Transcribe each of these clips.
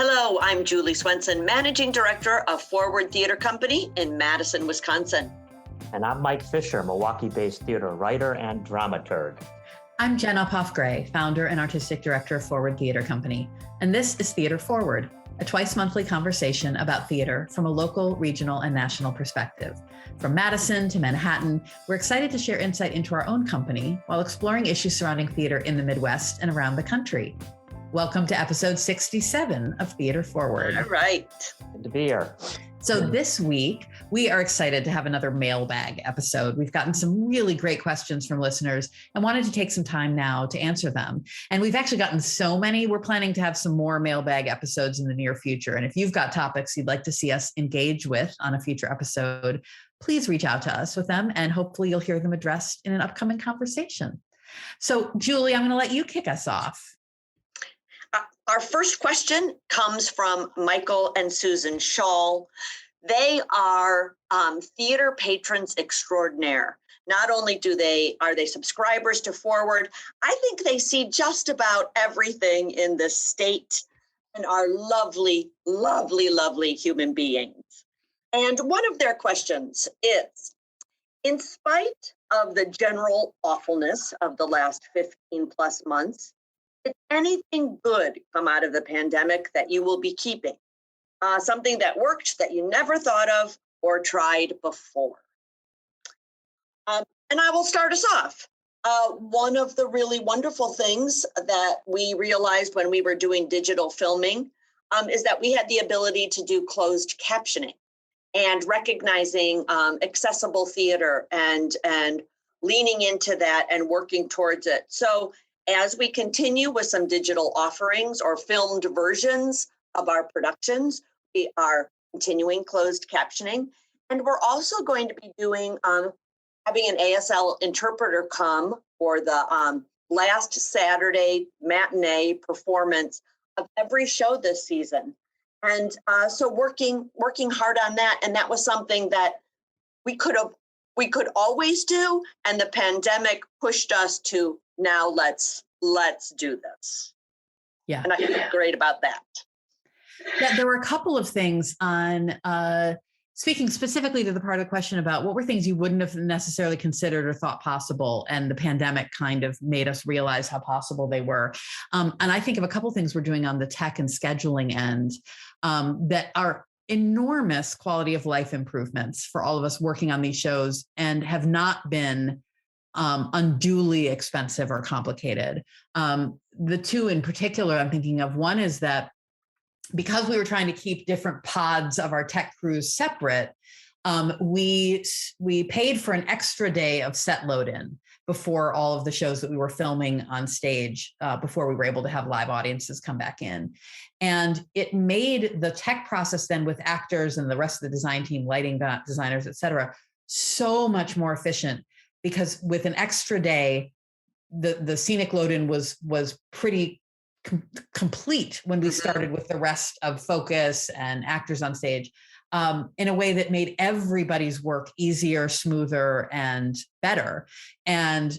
Hello, I'm Julie Swenson, Managing Director of Forward Theater Company in Madison, Wisconsin. And I'm Mike Fisher, Milwaukee-based theater writer and dramaturg. I'm Jen Uphoff-Gray, founder and artistic director of Forward Theater Company. And this is Theater Forward, a twice-monthly conversation about theater from a local, regional, and national perspective. From Madison to Manhattan, we're excited to share insight into our own company while exploring issues surrounding theater in the Midwest and around the country. Welcome to episode 67 of Theater Forward. All right. Good to be here. So this week, we are excited to have another mailbag episode. We've gotten some really great questions from listeners and wanted to take some time now to answer them. And we've actually gotten so many, we're planning to have some more mailbag episodes in the near future. And if you've got topics you'd like to see us engage with on a future episode, please reach out to us with them and hopefully you'll hear them addressed in an upcoming conversation. So Julie, I'm going to let you kick us off. Our first question comes from Michael and Susan Schall. They are theater patrons extraordinaire. Not only are they subscribers to Forward, I think they see just about everything in the state and are lovely, lovely, lovely human beings. And one of their questions is, in spite of the general awfulness of the last 15 plus months, did anything good come out of the pandemic that you will be keeping? Something that worked that you never thought of or tried before? And I will start us off. One of the really wonderful things that we realized when we were doing digital filming is that we had the ability to do closed captioning and recognizing accessible theater and leaning into that and working towards it. So as we continue with some digital offerings or filmed versions of our productions, we are continuing closed captioning. And we're also going to be doing, having an ASL interpreter come for the last Saturday matinee performance of every show this season. And so working hard on that. And that was something that we could always do. And the pandemic pushed us to, now let's do this. Yeah. And I feel great about that. Yeah, there were a couple of things on speaking specifically to the part of the question about what were things you wouldn't have necessarily considered or thought possible, and the pandemic kind of made us realize how possible they were. And I think of a couple of things we're doing on the tech and scheduling end that are enormous quality of life improvements for all of us working on these shows and have not been unduly expensive or complicated. The two in particular I'm thinking of, one is that because we were trying to keep different pods of our tech crews separate, we paid for an extra day of set load-in before all of the shows that we were filming on stage, before we were able to have live audiences come back in. And it made the tech process then with actors and the rest of the design team, lighting designers, et cetera, so much more efficient, because with an extra day, the scenic load-in was pretty complete when we started with the rest of focus and actors on stage, in a way that made everybody's work easier, smoother, and better. And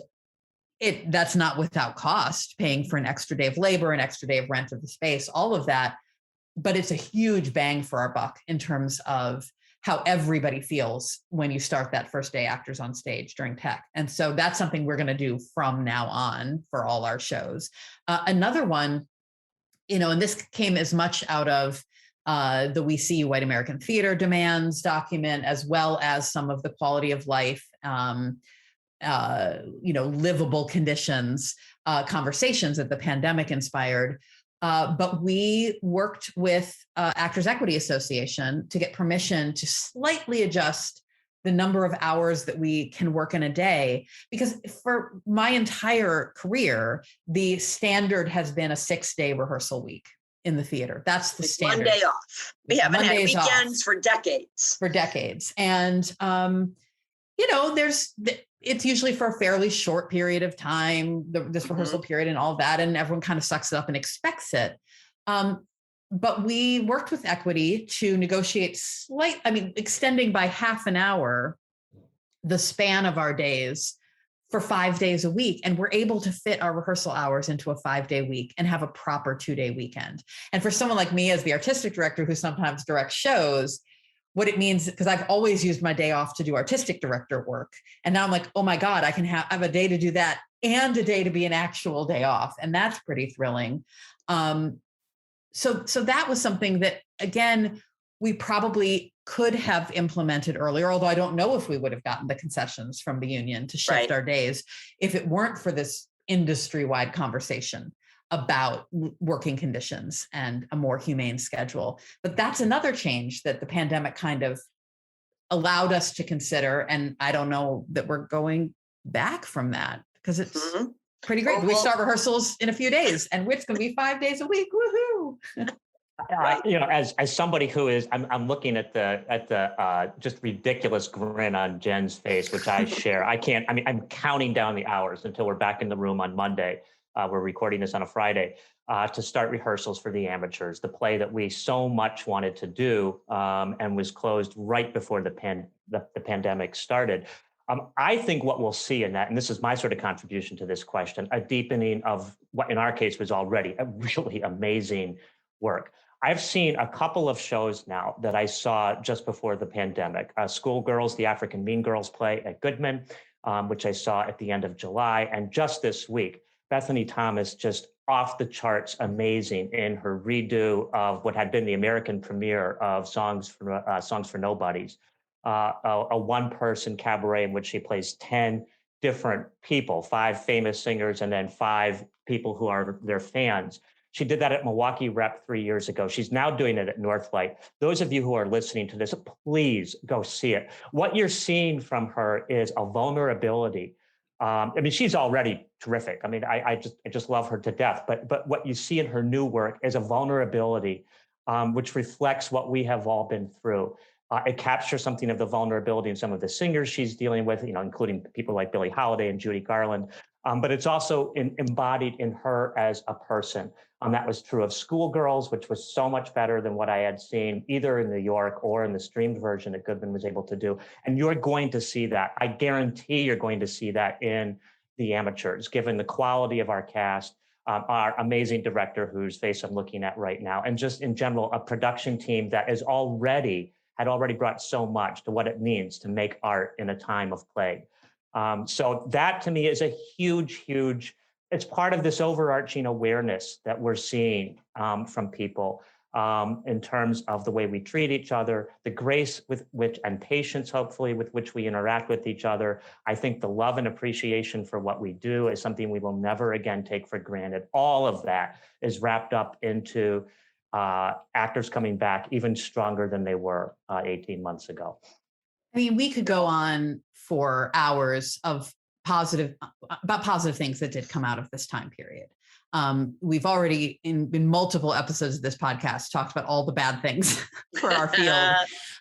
that's not without cost, paying for an extra day of labor, an extra day of rent of the space, all of that. But it's a huge bang for our buck in terms of how everybody feels when you start that first day actors on stage during tech. And so that's something we're going to do from now on for all our shows. Another one, and this came as much out of the We See White American Theater Demands document, as well as some of the quality of life, livable conditions conversations that the pandemic inspired. But we worked with Actors Equity Association to get permission to slightly adjust the number of hours that we can work in a day, because for my entire career, the standard has been a 6-day rehearsal week in the theater. That's the standard. 1 day off. We haven't had weekends for decades. And, it's usually for a fairly short period of time, this rehearsal period and all that, and everyone kind of sucks it up and expects it. But we worked with Equity to negotiate extending by half an hour the span of our days for 5 days a week. And we're able to fit our rehearsal hours into a 5-day week and have a proper 2-day weekend. And for someone like me as the artistic director who sometimes directs shows, what it means, because I've always used my day off to do artistic director work. And now I'm like, oh my God, I can have a day to do that and a day to be an actual day off. And that's pretty thrilling. So that was something that, again, we probably could have implemented earlier, although I don't know if we would have gotten the concessions from the union to shift our days if it weren't for this industry-wide conversation about working conditions and a more humane schedule. But that's another change that the pandemic kind of allowed us to consider. And I don't know that we're going back from that because it's pretty great. We start rehearsals in a few days and it's going to be 5 days a week. Woohoo! As somebody who is, I'm looking at the just ridiculous grin on Jen's face, which I share. I'm counting down the hours until we're back in the room on Monday. We're recording this on a Friday to start rehearsals for The Amateurs, the play that we so much wanted to do and was closed right before the pandemic started. I think what we'll see in that, and this is my sort of contribution to this question, a deepening of what in our case was already a really amazing work. I've seen a couple of shows now that I saw just before the pandemic. Schoolgirls, the African Mean Girls play at Goodman, which I saw at the end of July. And just this week, Bethany Thomas, just off the charts amazing in her redo of what had been the American premiere of Songs for Nobodies, a one-person cabaret in which she plays 10 different people, 5 famous singers, and then 5 people who are their fans. She did that at Milwaukee Rep 3 years ago. She's now doing it at Northlight. Those of you who are listening to this, please go see it. What you're seeing from her is a vulnerability. She's already terrific. I just love her to death. But what you see in her new work is a vulnerability, which reflects what we have all been through. It captures something of the vulnerability in some of the singers she's dealing with, including people like Billie Holiday and Judy Garland. But it's also embodied in her as a person. That was true of Schoolgirls, which was so much better than what I had seen either in New York or in the streamed version that Goodman was able to do. And you're going to see that. I guarantee you're going to see that in The Amateurs, given the quality of our cast, our amazing director whose face I'm looking at right now, and just in general, a production team that had already brought so much to what it means to make art in a time of plague. So that to me is a huge, it's part of this overarching awareness that we're seeing from people in terms of the way we treat each other, the grace with which, and patience, hopefully, with which we interact with each other. I think the love and appreciation for what we do is something we will never again take for granted. All of that is wrapped up into actors coming back even stronger than they were 18 months ago. We could go on for hours about positive things that did come out of this time period. We've already in multiple episodes of this podcast talked about all the bad things for our field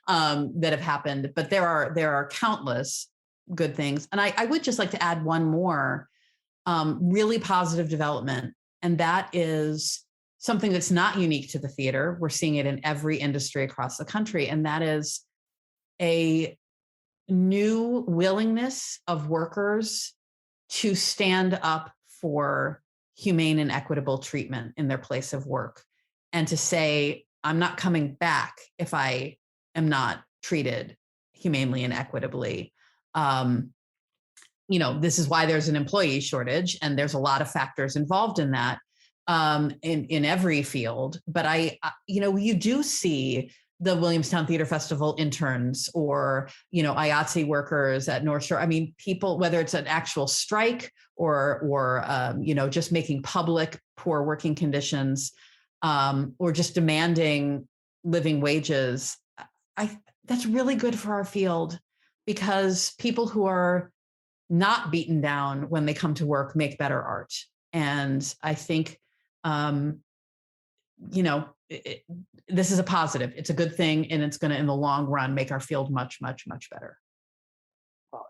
that have happened, but there are countless good things. And I would just like to add one more really positive development, and that is something that's not unique to the theater. We're seeing it in every industry across the country, and that is a new willingness of workers to stand up for humane and equitable treatment in their place of work and to say, I'm not coming back if I am not treated humanely and equitably. This is why there's an employee shortage, and there's a lot of factors involved in that in every field. But you do see the Williamstown Theater Festival interns or, IATSE workers at North Shore. People, whether it's an actual strike or just making public poor working conditions or just demanding living wages. That's really good for our field because people who are not beaten down when they come to work make better art. And I think, this is a positive. It's a good thing, and it's going to, in the long run, make our field much, much, much better.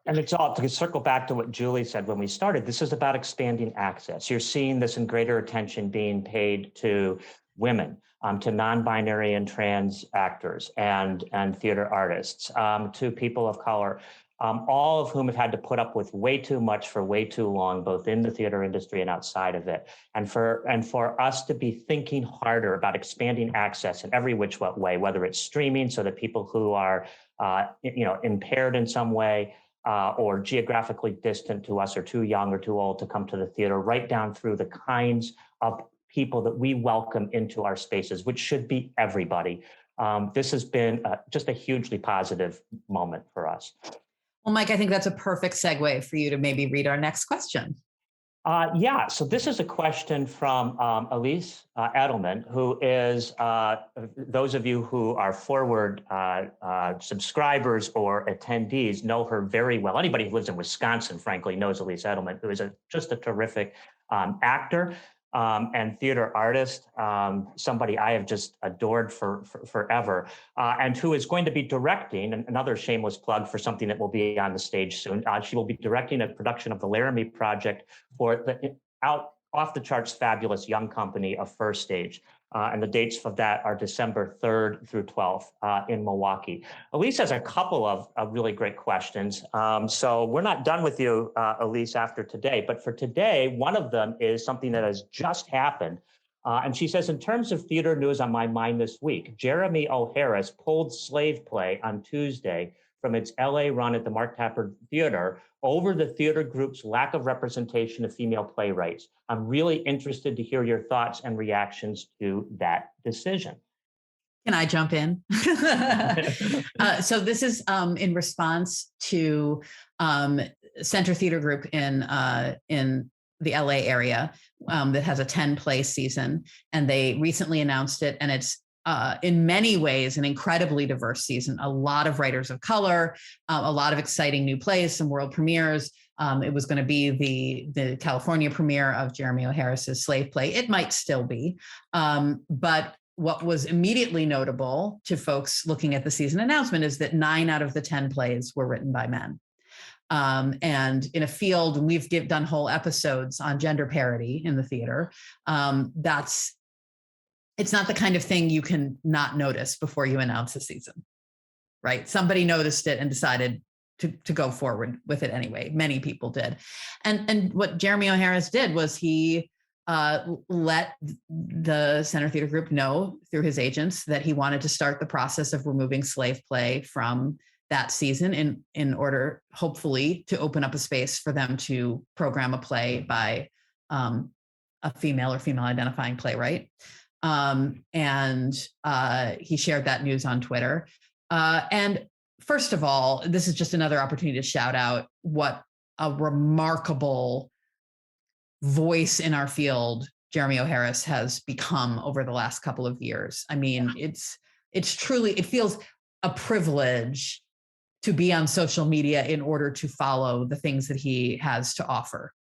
And it's all to circle back to what Julie said when we started. This is about expanding access. You're seeing this in greater attention being paid to women, to non-binary and trans actors and theater artists, to people of color. all of whom have had to put up with way too much for way too long, both in the theater industry and outside of it. And for us to be thinking harder about expanding access in every which way, whether it's streaming so that people who are impaired in some way, or geographically distant to us, or too young or too old to come to the theater, right down through the kinds of people that we welcome into our spaces, which should be everybody. This has been just a hugely positive moment for us. Well, Mike, I think that's a perfect segue for you to maybe read our next question. Yeah, so this is a question from Elise Edelman, who is, those of you who are forward subscribers or attendees know her very well. Anybody who lives in Wisconsin, frankly, knows Elise Edelman, who is just a terrific actor and theater artist, somebody I have just adored for forever, and who is going to be directing, another shameless plug for something that will be on the stage soon. She will be directing a production of the Laramie Project for the off the charts fabulous young company of First Stage. And the dates for that are December 3rd through 12th in Milwaukee. Elise has a couple of really great questions. So we're not done with you, Elise, after today. But for today, one of them is something that has just happened. And she says, in terms of theater news on my mind this week, Jeremy O. Harris pulled Slave Play on Tuesday from its LA run at the Mark Tappert Theater over the theater group's lack of representation of female playwrights. I'm really interested to hear your thoughts and reactions to that decision. Can I jump in? So this is in response to Center Theater Group in the LA area that has a 10-play season, and they recently announced it, and it's in many ways an incredibly diverse season. A lot of writers of color, a lot of exciting new plays, some world premieres. It was going to be the California premiere of Jeremy O. Harris's Slave Play. It might still be, but what was immediately notable to folks looking at the season announcement is that 9 out of the 10 plays were written by men. And in a field, we've done whole episodes on gender parity in the theater. It's not the kind of thing you can not notice before you announce a season, right? Somebody noticed it and decided to go forward with it anyway. Many people did. And what Jeremy O. Harris did was he let the Center Theater Group know through his agents that he wanted to start the process of removing Slave Play from that season in order, hopefully, to open up a space for them to program a play by a female or female identifying playwright. And he shared that news on Twitter. And first of all, this is just another opportunity to shout out what a remarkable voice in our field Jeremy O. Harris has become over the last couple of years. I mean, it's truly, it feels a privilege to be on social media in order to follow the things that he has to offer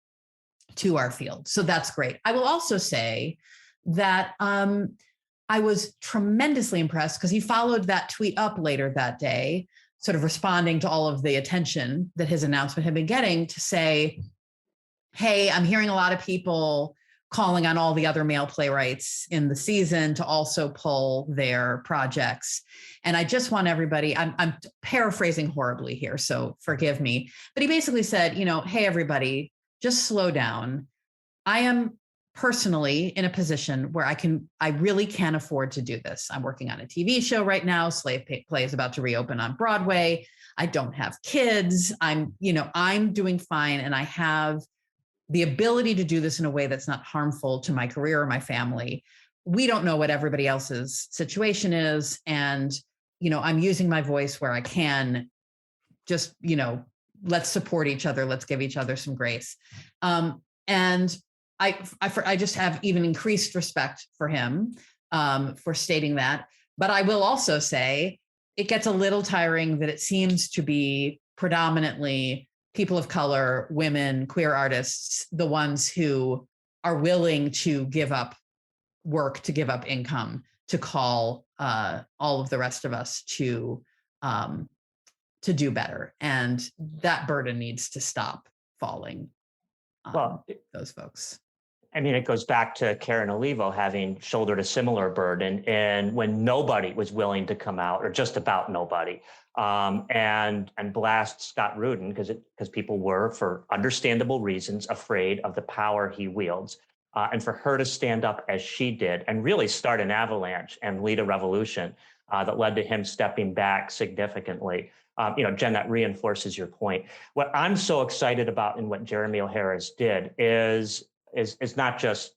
to our field. So that's great. I will also say that I was tremendously impressed because he followed that tweet up later that day, sort of responding to all of the attention that his announcement had been getting, to say, hey, I'm hearing a lot of people calling on all the other male playwrights in the season to also pull their projects. And I just want everybody, I'm paraphrasing horribly here, so forgive me, but he basically said, hey, everybody, just slow down. I am personally in a position where I really can afford to do this. I'm working on a TV show right now. Slave Play is about to reopen on Broadway. I don't have kids. I'm doing fine. And I have the ability to do this in a way that's not harmful to my career or my family. We don't know what everybody else's situation is. And, I'm using my voice where I can. Just, let's support each other. Let's give each other some grace. And I just have even increased respect for him for stating that. But I will also say it gets a little tiring that it seems to be predominantly people of color, women, queer artists, the ones who are willing to give up work, to give up income, to call all of the rest of us to do better. And that burden needs to stop falling on those folks. I mean, it goes back to Karen Olivo having shouldered a similar burden, and when nobody was willing to come out, or just about nobody, and blast Scott Rudin because people were, for understandable reasons, afraid of the power he wields, and for her to stand up as she did and really start an avalanche and lead a revolution that led to him stepping back significantly. Jen, that reinforces your point. What I'm so excited about in what Jeremy O'Hara's did is not just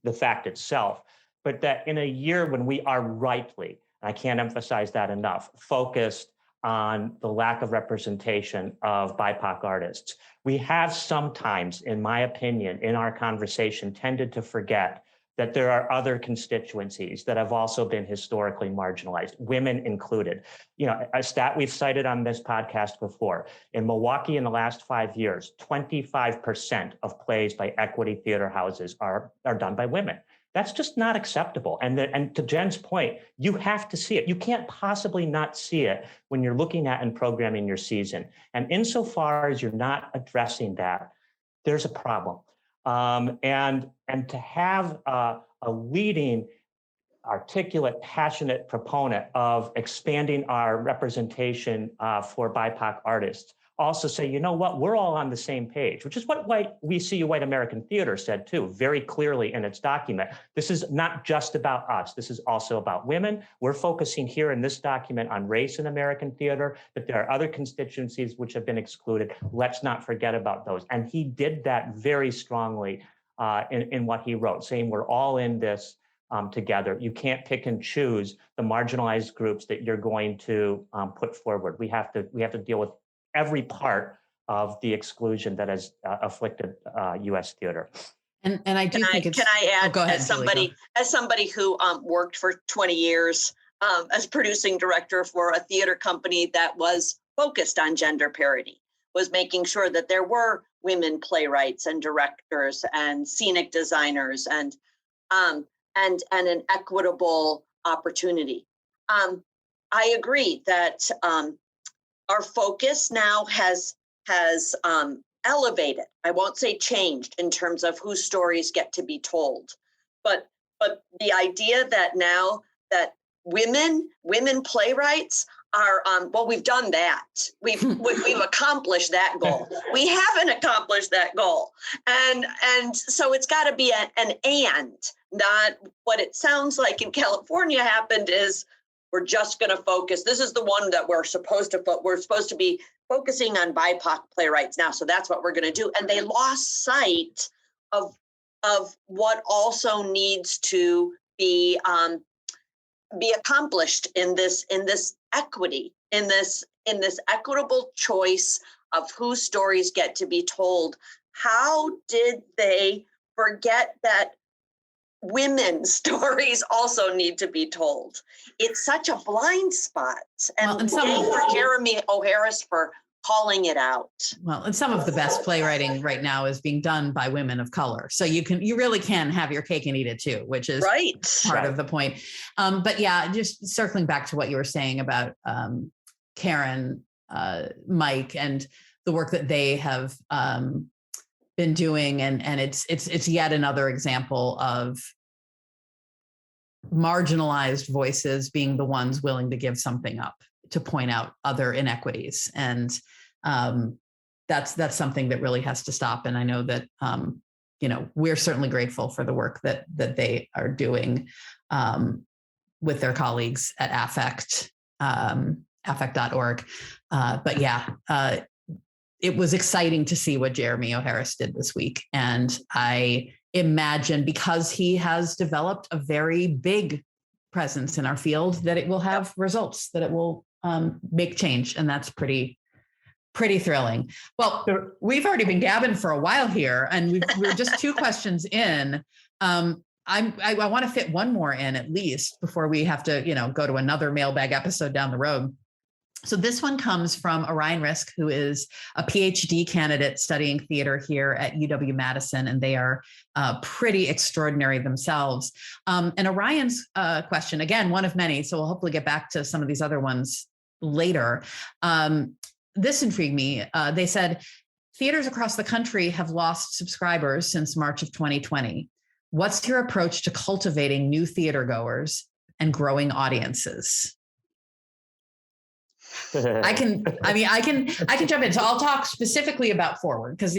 the fact itself, but that in a year when we are rightly, and I can't emphasize that enough, focused on the lack of representation of BIPOC artists, we have sometimes, in my opinion, in our conversation, tended to forget that there are other constituencies that have also been historically marginalized, women included. A stat we've cited on this podcast before, in Milwaukee in the last 5 years, 25% of plays by equity theater houses are done by women. That's just not acceptable. And to Jen's point, you have to see it. You can't possibly not see it when you're looking at and programming your season. And insofar as you're not addressing that, there's a problem. And to have a leading, articulate, passionate proponent of expanding our representation for BIPOC artists also say, you know what, we're all on the same page, which is what We See You White American Theater said too, very clearly in its document. This is not just about us. This is also about women. We're focusing here in this document on race in American theater, but there are other constituencies which have been excluded. Let's not forget about those. And he did that very strongly in what he wrote, saying we're all in this together. You can't pick and choose the marginalized groups that you're going to put forward. We have to deal with every part of the exclusion that has afflicted U.S. theater. And I do think it's. Can I add, go ahead, as somebody who worked for 20 years as producing director for a theater company that was focused on gender parity, was making sure that there were women playwrights and directors and scenic designers and an equitable opportunity. I agree that our focus now has elevated. I won't say changed in terms of whose stories get to be told, but the idea that now that women playwrights are we've done that. We've accomplished that goal. We haven't accomplished that goal, and so it's got to be an and, not what it sounds like in California happened is we're just going to focus. This is the one that we're supposed to be focusing on BIPOC playwrights now, so that's what we're going to do. And they lost sight of what also needs to be accomplished in this equity, in this equitable choice of whose stories get to be told. How did they forget that women's stories also need to be told? It's such a blind spot. And for Jeremy O'Hara for calling it out. Well, and some of the best playwriting right now is being done by women of color. So you really can have your cake and eat it too, which is part of the point. But yeah, just circling back to what you were saying about Karen, Mike, and the work that they have been doing, and it's yet another example of marginalized voices being the ones willing to give something up to point out other inequities, and that's something that really has to stop. And I know that we're certainly grateful for the work that they are doing with their colleagues at Affect, affect.org. But yeah, it was exciting to see what Jeremy O'Hara did this week. And I imagine, because he has developed a very big presence in our field, that it will have results, that it will make change. And that's pretty thrilling. Well, we've already been gabbing for a while here, and we're just 2 questions in. I want to fit one more in at least before we have to, go to another mailbag episode down the road. So this one comes from Orion Risk, who is a PhD candidate studying theater here at UW-Madison, and they are pretty extraordinary themselves. And Orion's question, again, one of many, so we'll hopefully get back to some of these other ones later. This intrigued me. They said, theaters across the country have lost subscribers since March of 2020. what's your approach to cultivating new theater goers and growing audiences? I can jump in. So I'll talk specifically about Forward because,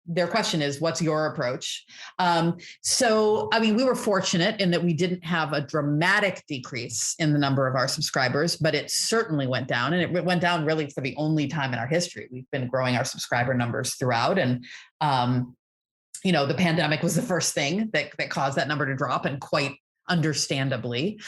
their question is, what's your approach? We were fortunate in that we didn't have a dramatic decrease in the number of our subscribers, but it certainly went down, and it went down really for the only time in our history. We've been growing our subscriber numbers throughout. And, the pandemic was the first thing that caused that number to drop, and quite understandably.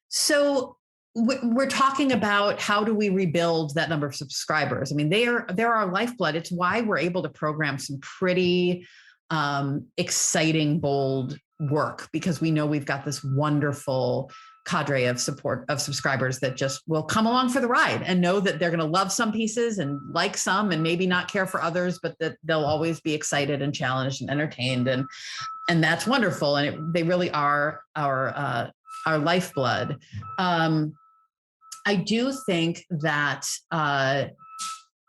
So we're talking about how do we rebuild that number of subscribers. I mean, they're our lifeblood. It's why we're able to program some pretty exciting, bold work, because we know we've got this wonderful cadre of subscribers that just will come along for the ride and know that they're going to love some pieces and like some and maybe not care for others, but that they'll always be excited and challenged and entertained. And that's wonderful. And they really are our lifeblood. I do think that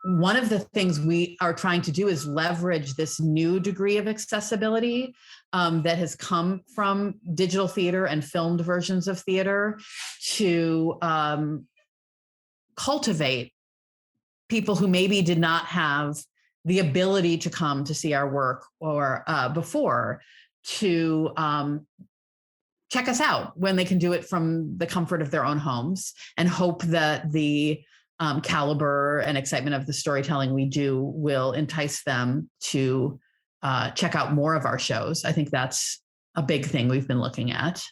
one of the things we are trying to do is leverage this new degree of accessibility that has come from digital theater and filmed versions of theater to cultivate people who maybe did not have the ability to come to see our work or before to check us out when they can do it from the comfort of their own homes, and hope that the caliber and excitement of the storytelling we do will entice them to check out more of our shows. I think that's a big thing we've been looking at.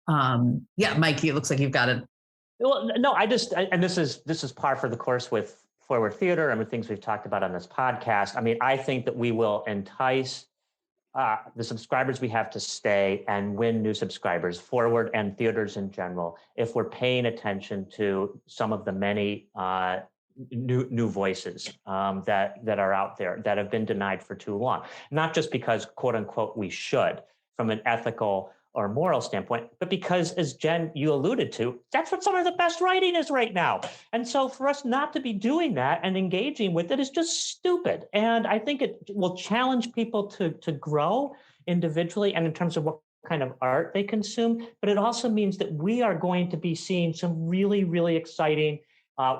Mike, it looks like you've got it. Well, no, and this is par for the course with Forward Theater and with things we've talked about on this podcast. I mean, I think that we will entice the subscribers we have to stay and win new subscribers, Forward and theaters in general, if we're paying attention to some of the many new voices that are out there that have been denied for too long. Not just because, quote unquote, we should, from an ethical or moral standpoint, but because, as Jen, you alluded to, that's what some of the best writing is right now. And so for us not to be doing that and engaging with it is just stupid. And I think it will challenge people to grow individually and in terms of what kind of art they consume. But it also means that we are going to be seeing some really, really exciting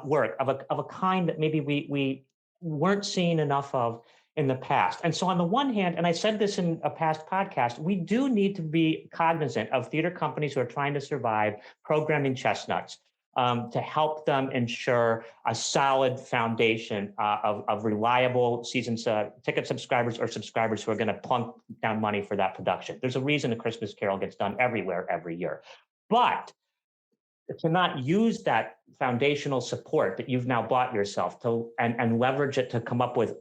work of a kind that maybe we weren't seeing enough of in the past. And so on the one hand, and I said this in a past podcast, we do need to be cognizant of theater companies who are trying to survive programming chestnuts to help them ensure a solid foundation of reliable season ticket subscribers or subscribers who are going to plunk down money for that production. There's a reason A Christmas Carol gets done everywhere every year. But to not use that foundational support that you've now bought yourself and leverage it to come up with,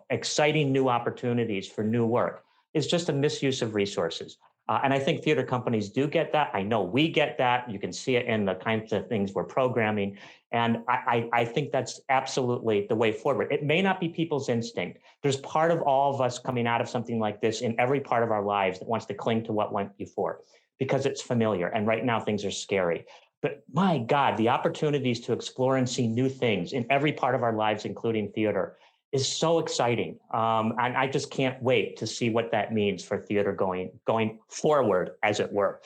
exciting new opportunities for new work is just a misuse of resources. And I think theater companies do get that. I know we get that. You can see it in the kinds of things we're programming. And I think that's absolutely the way forward. It may not be people's instinct. There's part of all of us coming out of something like this in every part of our lives that wants to cling to what went before because it's familiar. And right now things are scary. But my God, the opportunities to explore and see new things in every part of our lives, including theater, is so exciting. And I just can't wait to see what that means for theater going forward, as it were.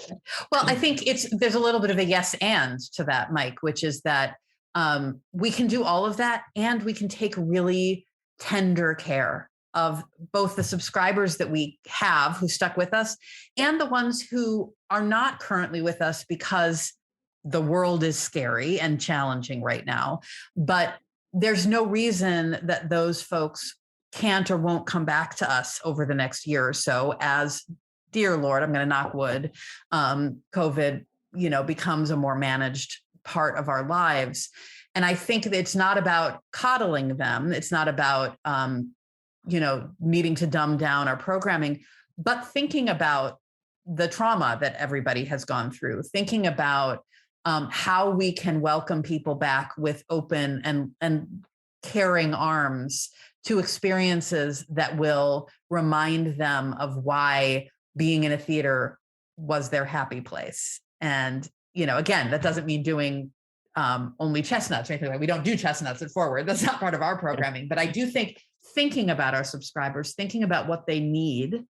Well, I think there's a little bit of a yes and to that, Mike, which is that we can do all of that and we can take really tender care of both the subscribers that we have who stuck with us and the ones who are not currently with us because the world is scary and challenging right now, but there's no reason that those folks can't or won't come back to us over the next year or so as, dear Lord, I'm going to knock wood, COVID, becomes a more managed part of our lives. And I think that it's not about coddling them. It's not about, needing to dumb down our programming, but thinking about the trauma that everybody has gone through, thinking about how we can welcome people back with open and caring arms to experiences that will remind them of why being in a theater was their happy place. And, again, that doesn't mean doing only chestnuts or anything like that. We don't do chestnuts at Forward. That's not part of our programming. But I do think thinking about our subscribers, thinking about what they need,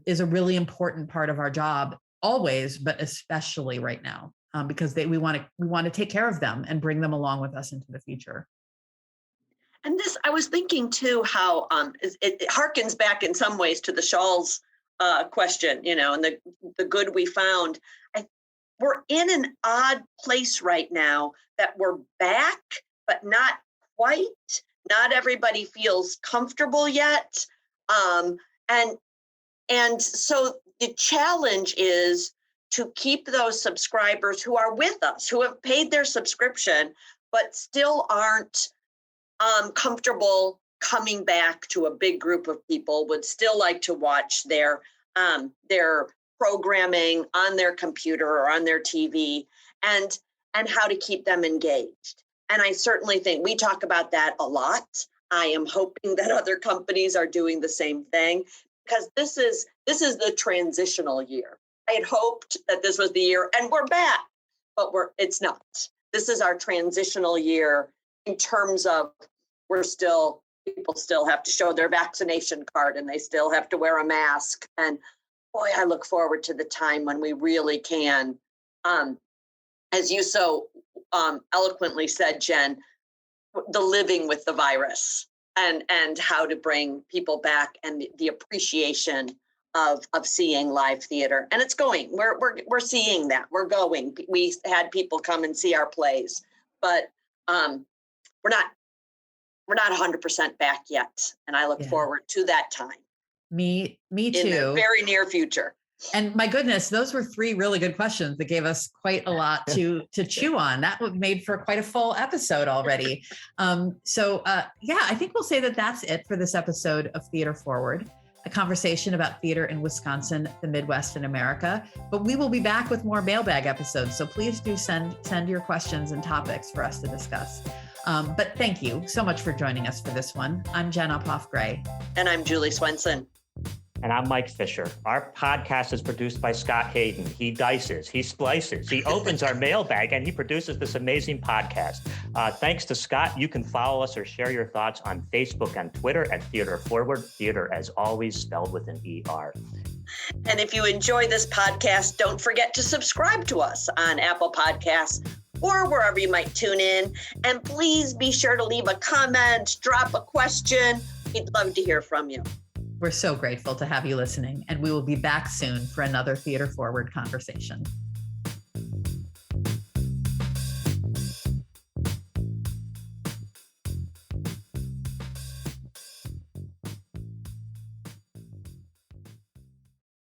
is a really important part of our job always, but especially right now, because we want to take care of them and bring them along with us into the future. And this, I was thinking too, how it harkens back in some ways to the shawls question, and the good we found. We're in an odd place right now that we're back, but not quite. Not everybody feels comfortable yet. And so the challenge is to keep those subscribers who are with us, who have paid their subscription, but still aren't comfortable coming back to a big group of people, would still like to watch their programming on their computer or on their TV, and how to keep them engaged. And I certainly think we talk about that a lot. I am hoping that other companies are doing the same thing, because this is the transitional year. I had hoped that this was the year, and we're back, but it's not. This is our transitional year in terms of people still have to show their vaccination card, and they still have to wear a mask. And boy, I look forward to the time when we really can, as you so eloquently said, Jen, the living with the virus, and how to bring people back, and the appreciation of seeing live theater. And it's going. We're seeing that. We're going. We had people come and see our plays, but we're not 100% back yet. And I look forward to that time. Me too. In the very near future. And my goodness, those were 3 really good questions that gave us quite a lot to chew on. That made for quite a full episode already. I think we'll say that that's it for this episode of Theater Forward, a conversation about theater in Wisconsin, the Midwest, and America. But we will be back with more mailbag episodes. So please do send your questions and topics for us to discuss. But thank you so much for joining us for this one. I'm Jen Uphoff-Gray. And I'm Julie Swenson. And I'm Mike Fisher. Our podcast is produced by Scott Hayden. He dices, he splices, he opens our mailbag, and he produces this amazing podcast. Thanks to Scott. You can follow us or share your thoughts on Facebook and Twitter at Theater Forward. Theater, as always, spelled with an ER. And if you enjoy this podcast, don't forget to subscribe to us on Apple Podcasts or wherever you might tune in. And please be sure to leave a comment, drop a question. We'd love to hear from you. We're so grateful to have you listening, and we will be back soon for another Theater Forward conversation.